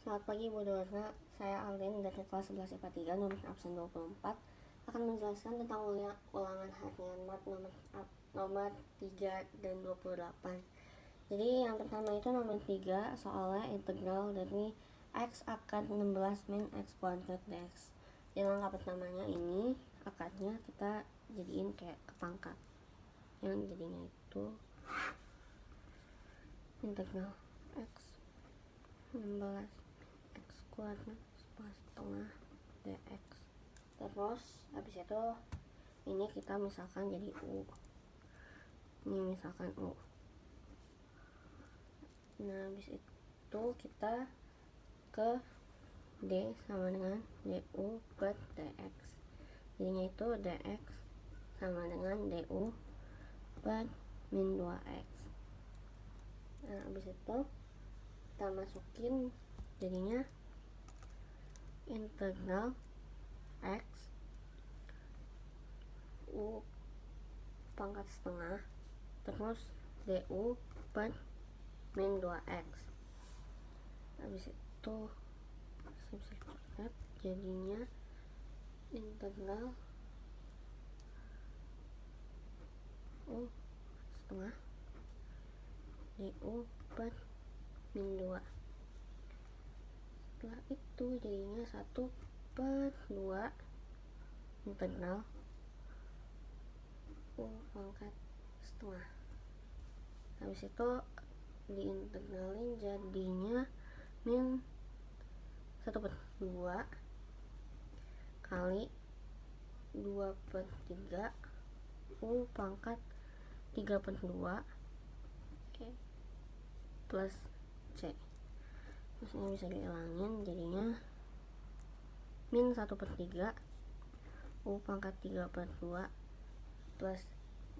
Selamat pagi Bu Dorna, saya Alden dari kelas 11 IPA 3 nomor absen 24 akan menjelaskan tentang ulangan harian mat nomor 3 dan 28. Jadi yang pertama itu nomor 3, soalnya integral dari x akar 16 min x kuadrat dx. Di langkah pertamanya ini akarnya kita jadiin kayak kepangkat, yang jadinya itu integral x 16 x kuadrat setengah dx. Terus habis itu ini kita misalkan jadi u, ini misalkan u. Nah habis itu kita ke d sama dengan du per dx, jadinya itu dx sama dengan du per min 2x. Nah habis itu kita masukin jadinya integral x u pangkat setengah terus du per min 2x. Habis itu jadinya integral u setengah du per min 2. Setelah itu jadinya 1/2 integral u pangkat setengah. Habis itu diintegralin jadinya min 1/2 kali 2/3 u pangkat 3/2 plus c. Terus ini bisa dihilangin jadinya min 1/3 u pangkat 3/2 plus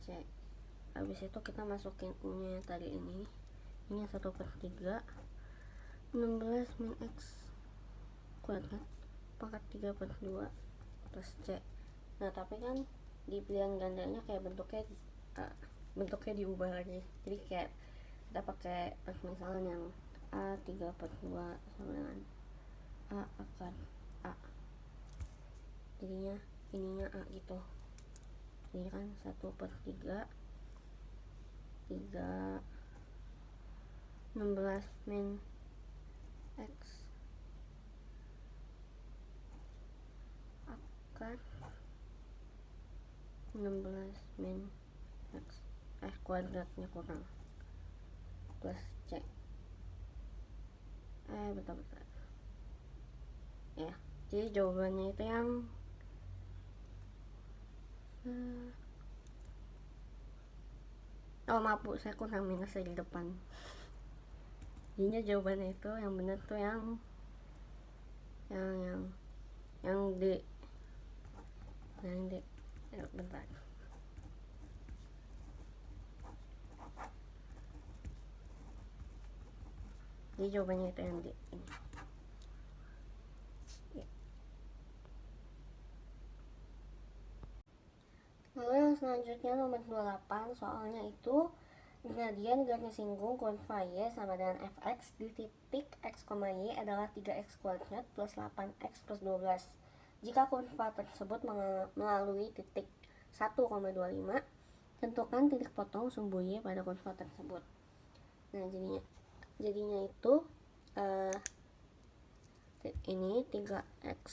c. Habis itu kita masukin u nya tadi ini 1/3 16 min x kuadrat pangkat 3/2 plus c. Nah tapi kan di pilihan gandanya kayak bentuknya diubah lagi, jadi kayak kita pakai permisalan yang a 3/2 sama dengan a akar a, jadinya ininya a gitu. Ini kan 1/3 16 min x akar 16 min x kuadratnya kurang plus c. Bentar ya, jadi jawabannya itu yang maaf Bu, saya kurang minus di depan. Jadinya jawabannya itu yang benar tuh yang D. Yang D. Bentar. Jadi jawabannya itu yang D ini. Ya. Lalu yang selanjutnya nomor 28, soalnya itu gradien garis singgung kurva y sama dengan fx di titik x, y adalah 3x kuadrat plus 8x plus 12 jika kurva tersebut melalui titik 1,25. Tentukan titik potong sumbu y pada kurva tersebut. Nah jadinya itu ini 3x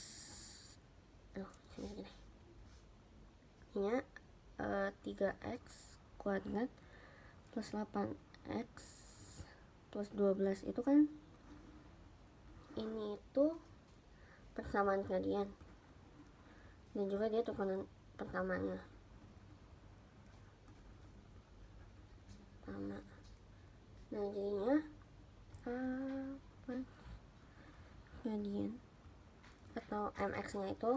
ini 3x kuadrat plus 8x plus 12 itu kan ini itu persamaan gradien dan juga dia turunan pertamanya sama. Nah jadinya gradien atau mx nya itu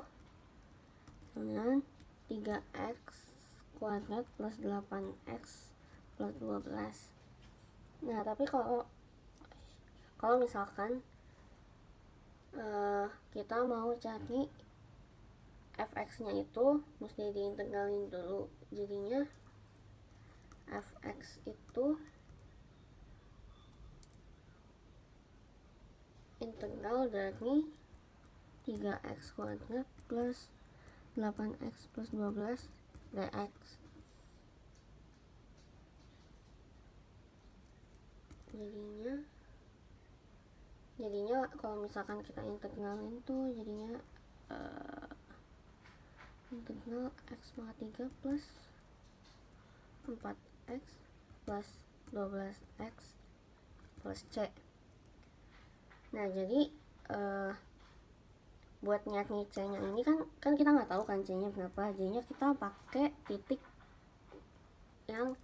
dengan 3x kuadrat plus 8x plus 12. Nah tapi kalau misalkan kita mau cari fx nya itu mesti diintegralin dulu, jadinya fx itu integral integral dari 3x kuadrat plus 8x plus 12 dx. Jadinya kalau misalkan kita integralin tuh jadinya integral x pangkat 3 plus 4x plus 12x plus c. Nah, jadi buat nyari c-nya ini kan kita nggak tahu kan c-nya berapa, jadinya kita pakai titik yang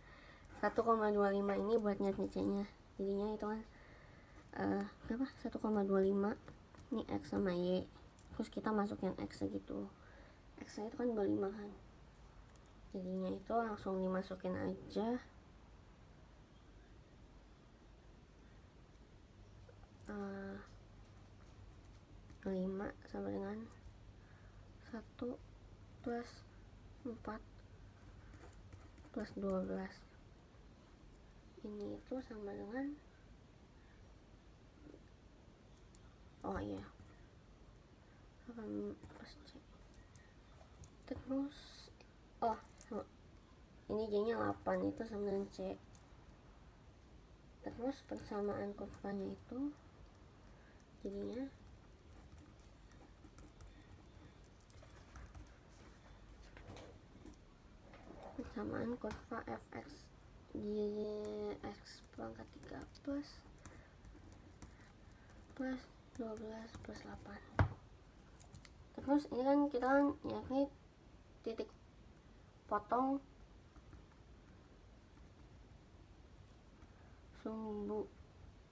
1,25 ini buat nyari c-nya. Jadinya itu kan berapa? 1,25. Ini x sama y. Terus kita masukin x segitu. X-nya itu kan 25 kan. Jadinya itu langsung dimasukin aja. 5 sama dengan 1 plus 4 plus 12. Ini itu sama dengan plus C. Terus ini jadinya 8 itu sama dengan C. Terus persamaan kurvanya itu jadinya persamaan kurva fx di x pangkat 3 plus 12 plus 8. Terus ini kan kita nyari titik potong sumbu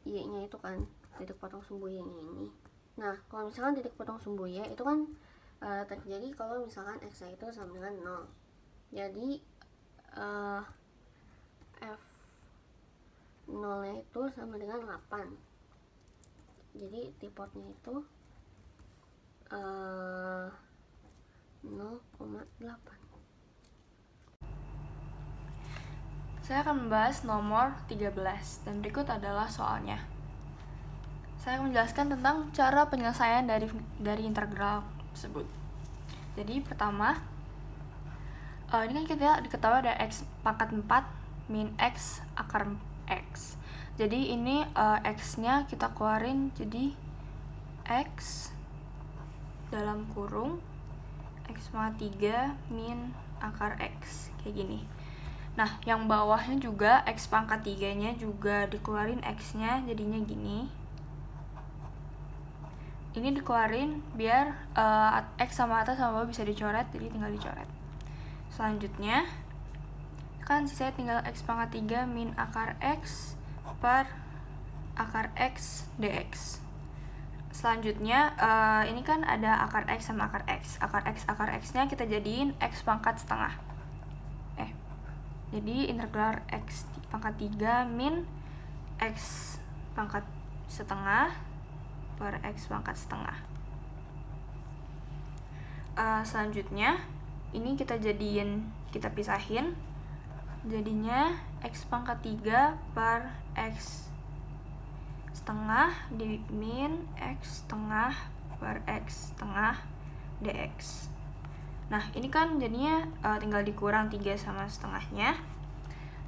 y nya itu kan, titik potong sumbu y nya ini. Nah, kalau misalkan titik potong sumbu y itu kan terjadi kalau misalkan x itu sama dengan 0. Jadi f 0 nya itu sama dengan 8. Jadi tipotnya itu 0,8. Saya akan membahas nomor 13 dan berikut adalah soalnya. Saya akan menjelaskan tentang cara penyelesaian dari integral tersebut. Jadi pertama, ini kan kita diketahui ada x pangkat 4 min x akar x. Jadi ini x-nya kita keluarin jadi x dalam kurung x pangkat 3 min akar x, kayak gini. Nah, yang bawahnya juga x pangkat 3-nya juga dikeluarin x-nya, jadinya gini. Ini dikeluarin biar x sama atas sama bawah bisa dicoret, jadi tinggal dicoret. Selanjutnya, kan sisanya tinggal x pangkat 3 min akar x per akar x dx. Selanjutnya, ini kan ada akar x sama akar x. Akar x-nya kita jadiin x pangkat setengah. Jadi integral x pangkat 3 min x pangkat setengah per x pangkat setengah. Selanjutnya, ini kita pisahin. Jadinya x pangkat 3 per x setengah di min x setengah per x setengah dx. Nah, ini kan jadinya tinggal dikurang 3 sama setengahnya.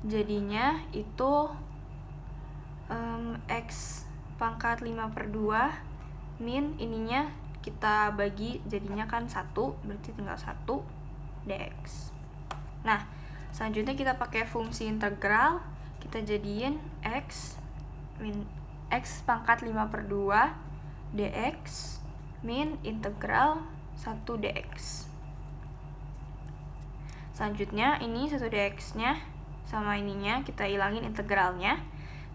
Jadinya itu x pangkat 5/2 min ininya kita bagi jadinya kan 1, berarti tinggal 1 dx. Nah, selanjutnya kita pakai fungsi integral, kita jadiin x min x pangkat 5/2 dx min integral 1 dx. Selanjutnya ini 1 dx-nya sama ininya kita hilangin integralnya.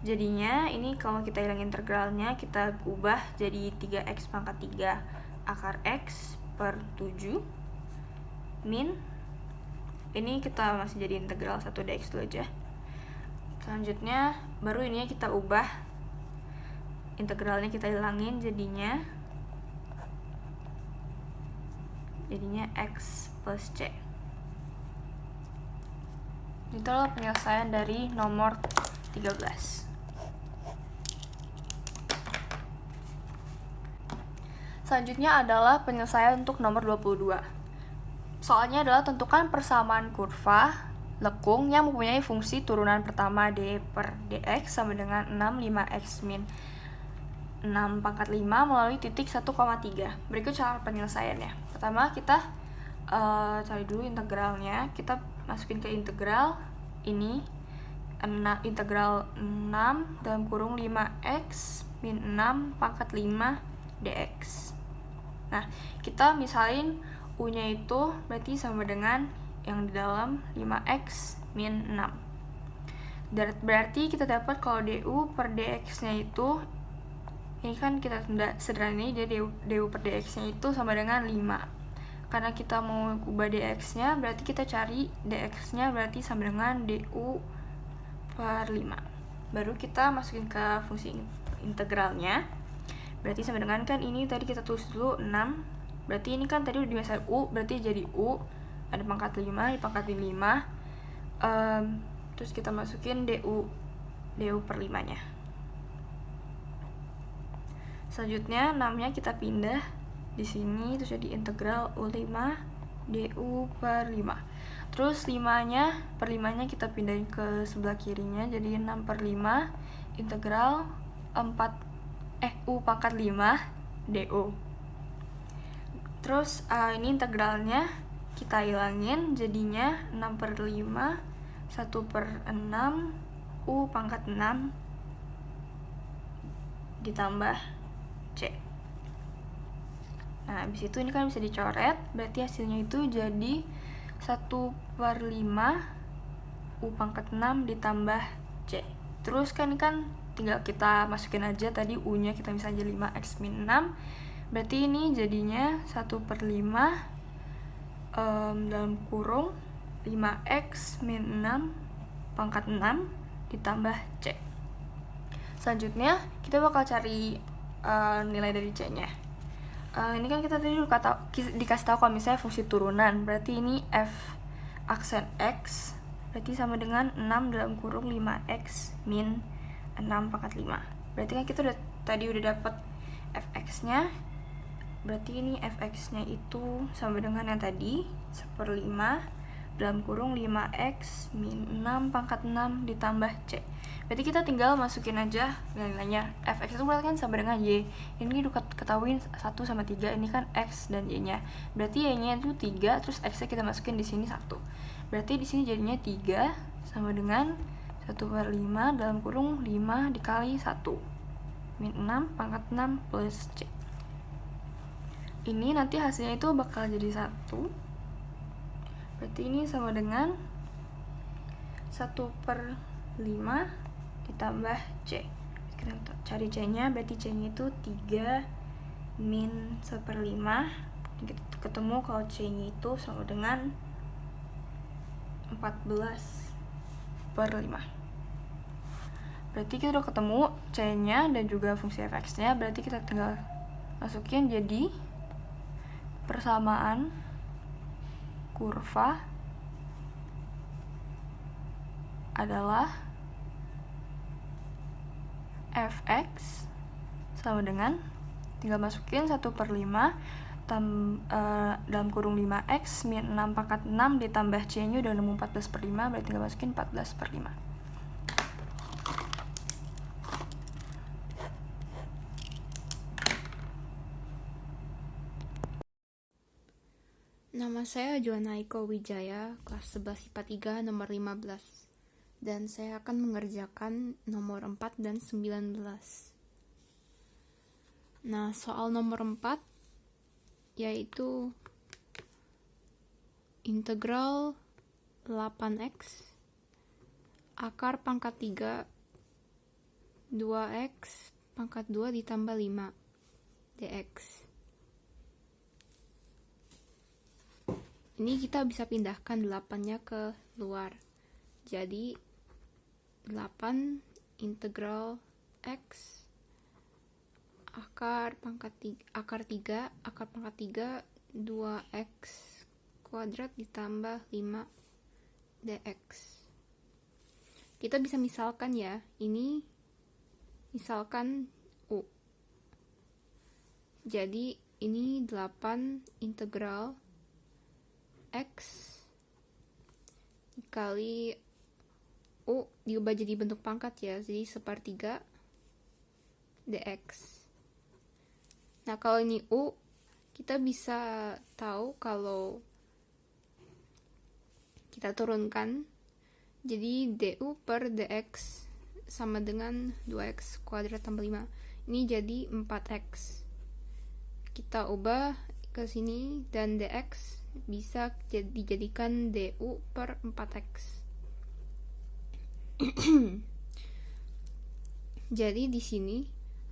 Jadinya ini kalau kita hilangin integralnya kita ubah jadi 3x pangkat 3 akar x per 7 min ini kita masih jadi integral 1 dx dulu aja. Selanjutnya baru ininya kita ubah integralnya, kita hilangin jadinya x plus c. Itulah penyelesaian dari nomor 13. Selanjutnya adalah penyelesaian untuk nomor 22. Soalnya adalah tentukan persamaan kurva lekung yang mempunyai fungsi turunan pertama d per dx sama dengan 6 5x min 6 pangkat 5 melalui titik 1,3. Berikut cara penyelesaiannya. Pertama kita cari dulu integralnya. Kita masukin ke integral ini integral 6 dalam kurung 5x min 6 pangkat 5 dx. Nah, kita misalin u-nya itu berarti sama dengan yang di dalam 5x min 6. Berarti kita dapat kalau du per dx-nya itu, ini kan kita sederhana, jadi du per dx-nya itu sama dengan 5. Karena kita mau ubah dx-nya, berarti kita cari dx-nya berarti sama dengan du per 5. Baru kita masukin ke fungsi integralnya. Berarti sama dengan, kan ini tadi kita tulis dulu 6. Berarti ini kan tadi udah dimasukkan u, berarti jadi u ada pangkat 5, di pangkat 5. Terus kita masukin du per 5 nya. Selanjutnya 6 nya kita pindah di sini, terus jadi integral u5 du per 5. Terus 5 nya per 5 nya kita pindahin ke sebelah kirinya, jadi 6 per 5 integral u pangkat 5 du. Terus ini integralnya kita hilangin, jadinya 6 per 5 1 per 6 u pangkat 6 ditambah c. Nah, habis itu ini kan bisa dicoret, berarti hasilnya itu jadi 1 per 5 u pangkat 6 ditambah c. Terus kan tinggal kita masukin aja tadi u-nya, kita bisa aja 5x min 6. Berarti ini jadinya 1 per 5 dalam kurung 5x min 6 pangkat 6 ditambah c. Selanjutnya kita bakal cari nilai dari c-nya. Ini kan kita tadi dikasih tahu kalau misalnya fungsi turunan, berarti ini f aksen x berarti sama dengan 6 dalam kurung 5x min 6 pangkat 5. Berarti kan kita tadi udah dapat fx-nya. Berarti ini fx-nya itu sama dengan yang tadi 1/5 dalam kurung 5x min 6 pangkat 6 ditambah c. Berarti kita tinggal masukin aja nilainya. Fx itu berarti kan sama dengan y. Ini udah ketahuin 1 sama 3, ini kan x dan y-nya. Berarti y-nya itu 3, terus x-nya kita masukin di sini 1. Berarti di sini jadinya 3 sama dengan 1 per 5 dalam kurung 5 dikali 1 min 6 pangkat 6 plus c. Ini nanti hasilnya itu bakal jadi 1. Berarti ini sama dengan 1 per 5 ditambah c. Kita cari c-nya, berarti c-nya itu 3 min 1/5. Kita ketemu kalau c-nya itu sama dengan 14 per 5. Berarti kita udah ketemu c-nya dan juga fungsi fx-nya. Berarti kita tinggal masukin jadi persamaan kurva adalah fx sama dengan, tinggal masukin 1 per 5 dalam kurung 5x min 6 pangkat 6 ditambah c-nya udah nemu 14 per 5, berarti tinggal masukin 14 per 5. Nama saya Joanna Iko Wijaya, kelas 11 IPA 3 nomor 15. Dan saya akan mengerjakan nomor 4 dan 19. Nah, soal nomor 4 yaitu integral 8x akar pangkat 3 2x pangkat 2 ditambah 5 dx. Ini kita bisa pindahkan 8-nya ke luar. Jadi 8 integral x akar pangkat 3 2x kuadrat ditambah 5 dx. Kita bisa misalkan ya, ini misalkan u. Jadi ini 8 integral X dikali U diubah jadi bentuk pangkat ya, jadi 1/3 dx. Nah kalau ini U, kita bisa tahu kalau kita turunkan, jadi du per dx sama dengan 2x kuadrat tambah 5. Ini jadi 4x. Kita ubah ke sini dan dx bisa dijadikan du per 4x. Jadi di sini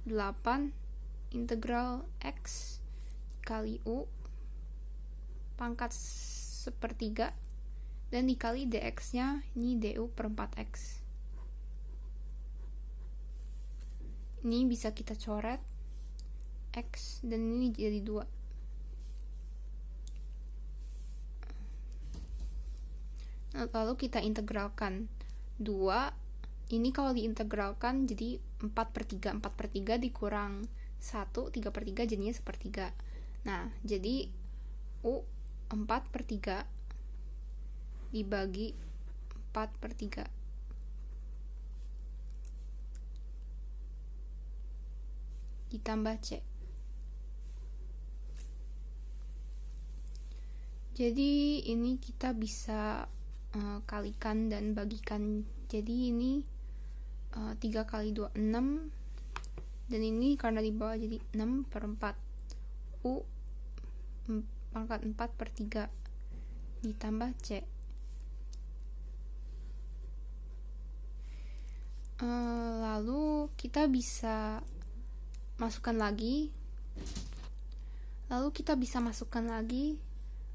8 integral x kali u pangkat 1/3 dan dikali dx-nya ini du per 4x. Ini bisa kita coret x dan ini jadi 2. Lalu kita integralkan 2, ini kalau diintegralkan jadi 4/3 dikurang 1, 3/3 jadinya 1/3. Nah, jadi U 4/3 dibagi 4/3 ditambah C. Jadi ini kita bisa kalikan dan bagikan. Jadi ini 3 kali 2 6, dan ini karena di bawah jadi 6/4 U pangkat 4/3 ditambah C. Lalu kita bisa masukkan lagi.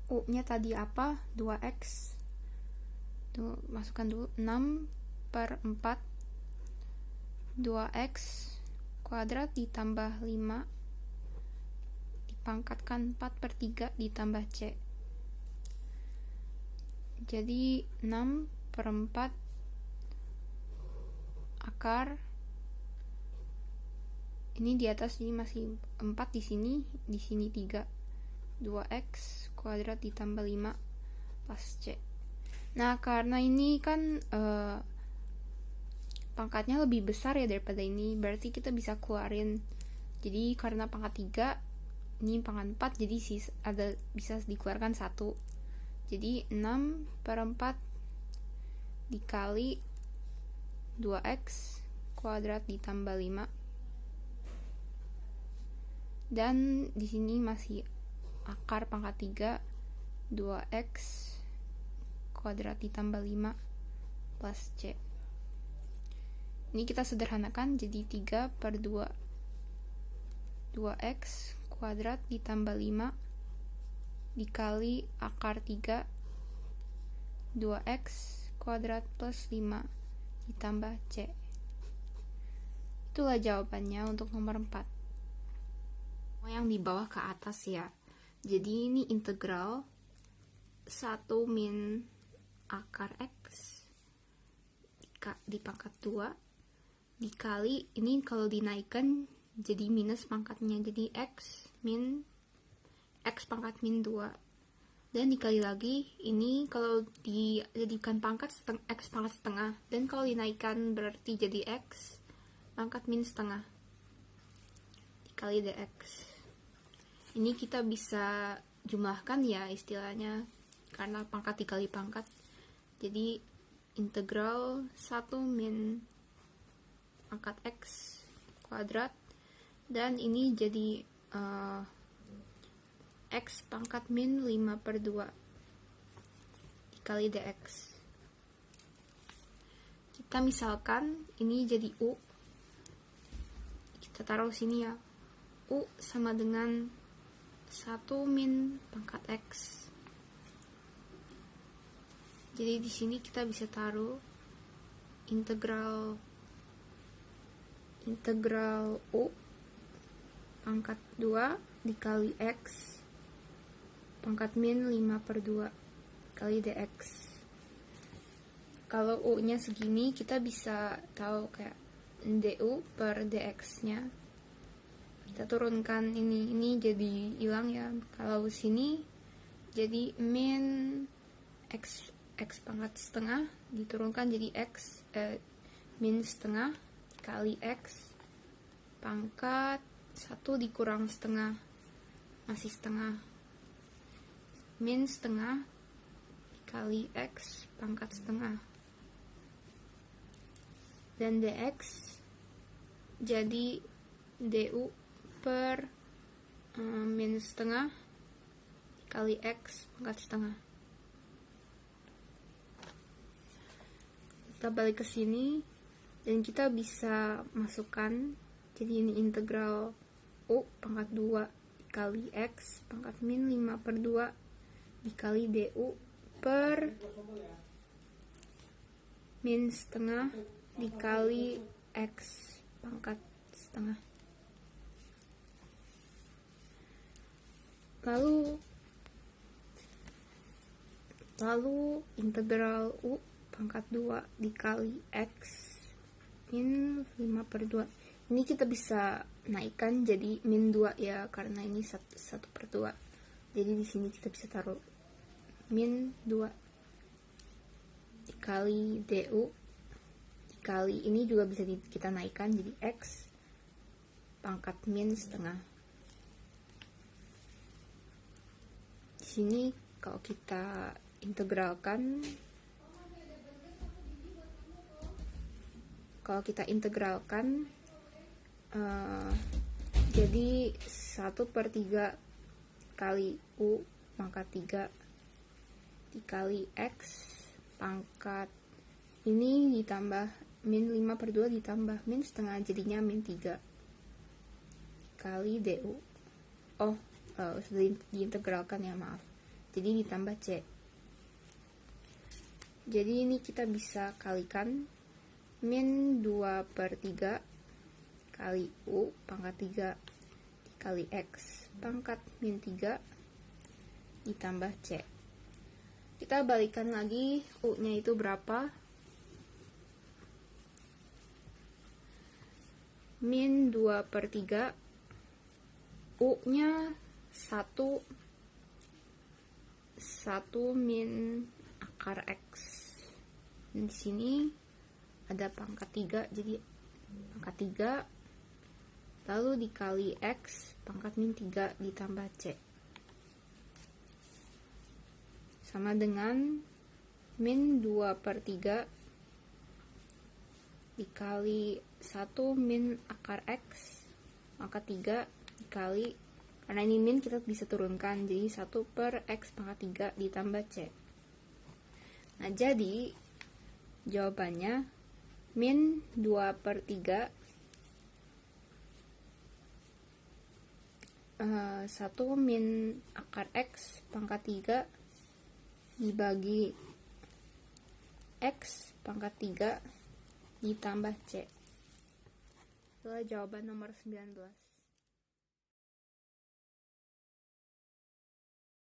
U-nya tadi apa? 2x. Tuh, masukkan dulu 6/4 2x kuadrat ditambah 5 dipangkatkan 4/3 ditambah C. Jadi 6/4 akar ini di atas ini masih 4, di sini 3. 2x kuadrat ditambah 5 plus C. Nah, karena ini kan pangkatnya lebih besar ya daripada ini, berarti kita bisa keluarin. Jadi karena pangkat 3, ini pangkat 4, jadi bisa dikeluarkan 1. Jadi 6/4 dikali 2x kuadrat ditambah 5. Dan di sini masih akar pangkat 3, 2x kuadrat ditambah 5 plus C. Ini kita sederhanakan jadi 3/2 2x kuadrat ditambah 5 dikali akar 3 2x kuadrat plus 5 ditambah C. Itulah jawabannya untuk nomor 4. Yang di bawah ke atas ya. Jadi ini integral 1 min akar x di pangkat 2 dikali, ini kalau dinaikkan jadi minus pangkatnya, jadi x pangkat min 2, dan dikali lagi ini kalau dijadikan pangkat x pangkat setengah, dan kalau dinaikkan berarti jadi x pangkat min setengah dikali dx. Ini kita bisa jumlahkan ya istilahnya, karena pangkat dikali pangkat, jadi integral 1 min pangkat x kuadrat, dan ini jadi x pangkat min 5/2 dikali dx. Kita misalkan ini jadi U, kita taruh sini ya, U sama dengan 1 min pangkat x. Jadi di sini kita bisa taruh integral U pangkat 2 dikali x pangkat min 5/2 kali dx. Kalau U nya segini, kita bisa tahu kayak du per dx nya kita turunkan ini jadi hilang ya. Kalau sini jadi min x pangkat setengah diturunkan jadi min setengah kali x pangkat 1 dikurang setengah masih setengah, min setengah kali x pangkat setengah, dan dx jadi du per min setengah kali x pangkat setengah. Kita balik ke sini dan kita bisa masukkan, jadi ini integral u pangkat 2 dikali x pangkat min 5/2 dikali du per min setengah dikali x pangkat setengah. Lalu integral u pangkat 2 dikali x min 5/2. Ini kita bisa naikkan jadi min 2 ya, karena ini 1/2. Jadi di sini kita bisa taruh min 2 dikali du dikali ini juga bisa kita naikkan jadi x pangkat min setengah. Di sini kalau kita integralkan, jadi 1/3 kali u pangkat 3 dikali x pangkat ini ditambah min 5/2 ditambah min setengah jadinya min 3 kali du. Sudah diintegralkan ya, maaf. Jadi ditambah c. Jadi ini kita bisa kalikan min 2/3 kali u pangkat 3 dikali x pangkat min 3 ditambah c. Kita balikan lagi u nya itu berapa, min 2/3 u nya 1 min akar x, dan di sini ada pangkat 3 jadi pangkat 3 lalu dikali x pangkat min 3 ditambah c sama dengan min 2/3 dikali 1 min akar x pangkat 3 dikali, karena ini min kita bisa turunkan jadi 1/x pangkat 3 ditambah c. Nah, jadi jawabannya min 2/3 1 min akar x pangkat 3 dibagi x pangkat 3 ditambah c. Itulah jawaban nomor 19.